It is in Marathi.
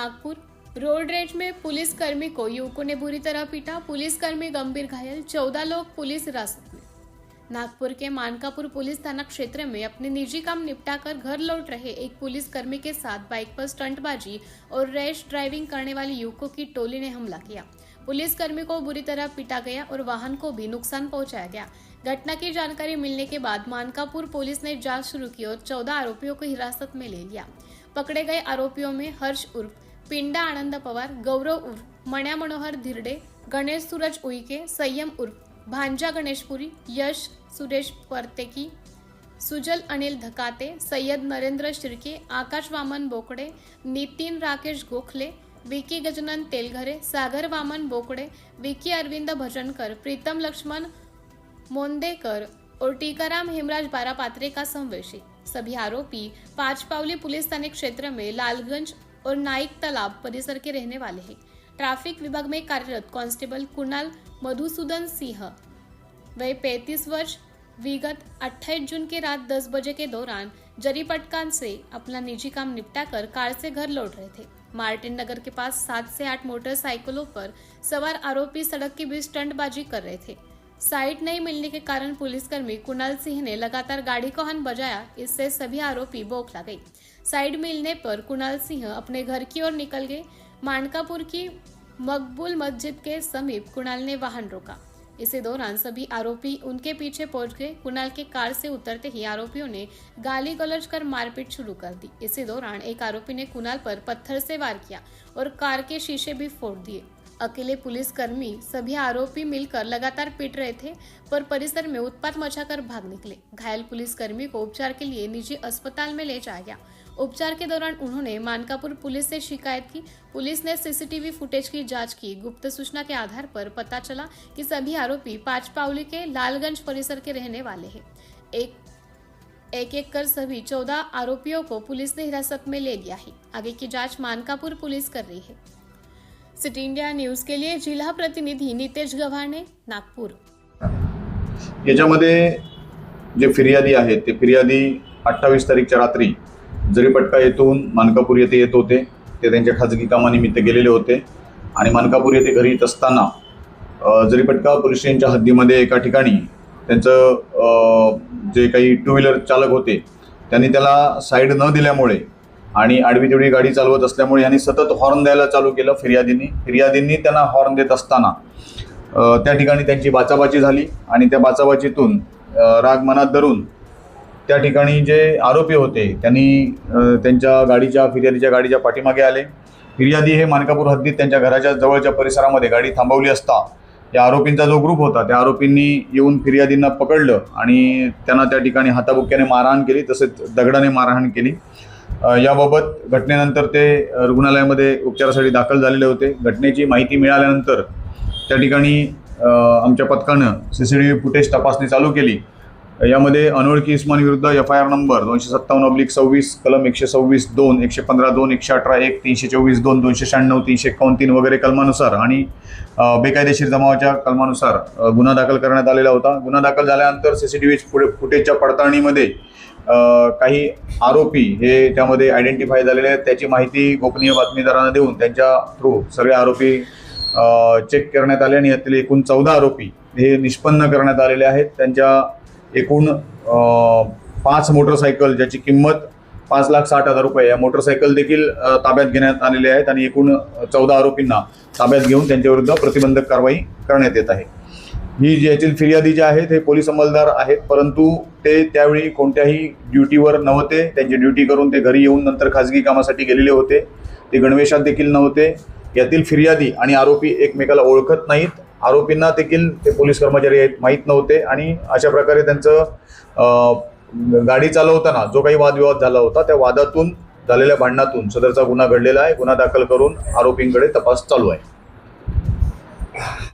नागपुर रोड रेज में पुलिसकर्मी को युवकों ने बुरी तरह पीटा। पुलिसकर्मी गंभीर घायल, 14 लोग पुलिस हिरासत में। नागपुर के मानकापुर पुलिस थाना क्षेत्र में अपने निजी काम निपटाकर घर लौट रहे एक पुलिसकर्मी के साथ बाइक पर स्टंटबाजी और रैश ड्राइविंग करने वाले युवकों की टोली ने हमला किया। पुलिसकर्मी को बुरी तरह पीटा गया और वाहन को भी नुकसान पहुंचाया गया। घटना की जानकारी मिलने के बाद मानकापुर पुलिस ने जांच शुरू की और 14 आरोपियों को हिरासत में ले लिया। पकड़े गए आरोपियों में हर्ष उर्फ पिंडा आनंद पवार, गौरव उर्फ मण्या मनोहर धिरडे, गणेश सूरज उईके, संयम उर्फ भांजा गणेशपुरी, यश सुरेश परतेकी, सुजल अनिल धकाते, सय्यद नरेंद्र शिर्के, आकाश वामन बोकडे, नितीन राकेश गोखले, विकी गजानन तेलघरे, सागर वामन बोकडे, विकी अरविंद भजनकर, प्रीतम लक्ष्मण मोंदेकर और टीकाराम हेमराज बारापात्रे का समावेश है। सभी आरोपी पांचपावली पुलिस थाने क्षेत्र में लालगंज और नाइक तालाब परिसर के रहने वाले हैं। ट्रैफिक विभाग में कार्यरत कांस्टेबल कुणाल मधुसूदन सिंह वह 35 वर्ष विगत 28 जून के रात 10 बजे के दौरान जरीपटकान से अपना निजी काम निपटाकर कार से घर लौट रहे थे। मार्टिन नगर के पास 7 से 8 मोटरसाइकिलों पर सवार आरोपी सड़क के बीच स्टंटबाजी कर रहे थे। साइड नहीं मिलने के कारण पुलिसकर्मी कुणाल सिंह ने लगातार गाड़ी को हॉर्न बजाया। इससे सभी आरोपी बौखला गए। साइड मिलने पर कुणाल सिंह अपने घर की ओर निकल गए। मानकापुर की मकबूल मस्जिद के समीप कुणाल ने वाहन रोका। इसी दौरान सभी आरोपी उनके पीछे पहुंच गए। कुणाल के कार से उतरते ही आरोपियों ने गाली गलौज कर मारपीट शुरू कर दी। इसी दौरान एक आरोपी ने कुणाल पर पत्थर से वार किया और कार के शीशे भी फोड़ दिए। अकेले पुलिसकर्मी सभी आरोपी मिलकर लगातार पीट रहे थे, पर परिसर में उत्पात मचाकर भाग निकले। घायल पुलिसकर्मी को उपचार के लिए निजी अस्पताल में ले जाया गया। उपचार के दौरान उन्होंने मानकापुर पुलिस से शिकायत की। पुलिस ने सीसीटीवी फुटेज की जांच की। गुप्त सूचना के आधार पर पता चला कि सभी आरोपी पांचपावली के लालगंज परिसर के रहने वाले हैं। एक कर सभी 14 आरोपियों को पुलिस ने हिरासत में ले लिया है। आगे की जांच मानकापुर पुलिस कर रही है। सिटी इंडिया न्यूज के लिए जिल्हा प्रतिनिधी नितेश गव्हाणे, नागपूर। याच्यामध्ये जे फिर्यादी आहेत ते फिर्यादी 28 तारीखच्या रात्री जरीपटका येथून मानकापूर येथे येत होते। ते त्यांच्या खाजगी कामानिमित्त गेलेले होते आणि मानकापूर येथे घरी येत असताना जरीपटका पोलीस स्टेशनच्या हद्दीमध्ये एका ठिकाणी त्यांचं जे काही टू व्हीलर चालक होते त्यांनी त्याला साईड न दिल्यामुळे आणि आडवी तिडवी गाडी चालवत असल्यामुळे यांनी सतत हॉर्न द्यायला चालू केलं। फिर्यादींनी त्यांना हॉर्न देत असताना त्या ठिकाणी त्यांची बाचाबाची झाली आणि त्या बाचाबाचीतून राग मनात धरून त्या ठिकाणी जे आरोपी होते त्यांनी त्यांच्या फिर्यादीच्या गाडीच्या पाठीमागे आले। फिर्यादी हे मानकापूर हद्दीत त्यांच्या घराच्या जवळच्या परिसरामध्ये गाडी थांबवली असता या आरोपींचा जो ग्रुप होता त्या आरोपींनी येऊन फिर्यादींना पकडलं आणि त्यांना त्या ठिकाणी हाताबुक्क्याने मारहाण केली, तसेच दगडाने मारहाण केली। याबाबत घटनेनंतर ते रुग्णालयामध्ये उपचारासाठी दाखल झालेले होते। घटनेची माहिती मिळाल्यानंतर त्या ठिकाणी आमच्या पथकानं सीसीटीव्ही फुटेज तपासणी चालू केली। यामध्ये अनोळखी इस्मांविरुद्ध FIR नंबर 257/26 कलम 126(2), 115(2), 118(1), 324(2), 296, 351 वगैरे कलमानुसार आणि बेकायदेशीर जमावाच्या कलमानुसार गुन्हा दाखल करण्यात आलेला होता। गुन्हा दाखल झाल्यानंतर सीसीटीव्ही फुटेजच्या पडताळणीमध्ये काही आरोपी हे त्यामध्ये आयडेंटिफाय झालेले आहेत। त्याची माहिती गोपनीय बातमीदारांना देऊन त्यांच्या थ्रू सगळे आरोपी चेक करण्यात आले आणि यातील एकूण 14 आरोपी हे निष्पन्न करण्यात आलेले आहेत। त्यांच्या एकूण 5 मोटरसायकल ज्याची किंमत 5,60,000 रुपये या मोटरसायकल देखील ताब्यात घेण्यात आलेले आहेत आणि एकूण 14 आरोपींना ताब्यात घेऊन त्यांच्याविरुद्ध प्रतिबंधक कारवाई करण्यात येत आहे। ही जी यातील फिर्यादी जे आहेत हे पोलीस अंमलदार आहेत, परंतु ते त्यावेळी कोणत्याही ड्युटीवर नव्हते। त्यांची ड्युटी करून ते घरी येऊन नंतर खाजगी कामासाठी गेलेले होते। ते गणवेशात देखील नव्हते। यातील फिर्यादी आणि आरोपी एकमेकाला ओळखत नाहीत। आरोपींना देखील ते पोलीस कर्मचारी माहीत नव्हते आणि अशा प्रकारे त्यांचं गाडी चालवताना जो काही वादविवाद झाला होता त्या वादातून झालेल्या भांडणातून सदरचा गुन्हा घडलेला आहे। गुन्हा दाखल करून आरोपींकडे तपास चालू आहे।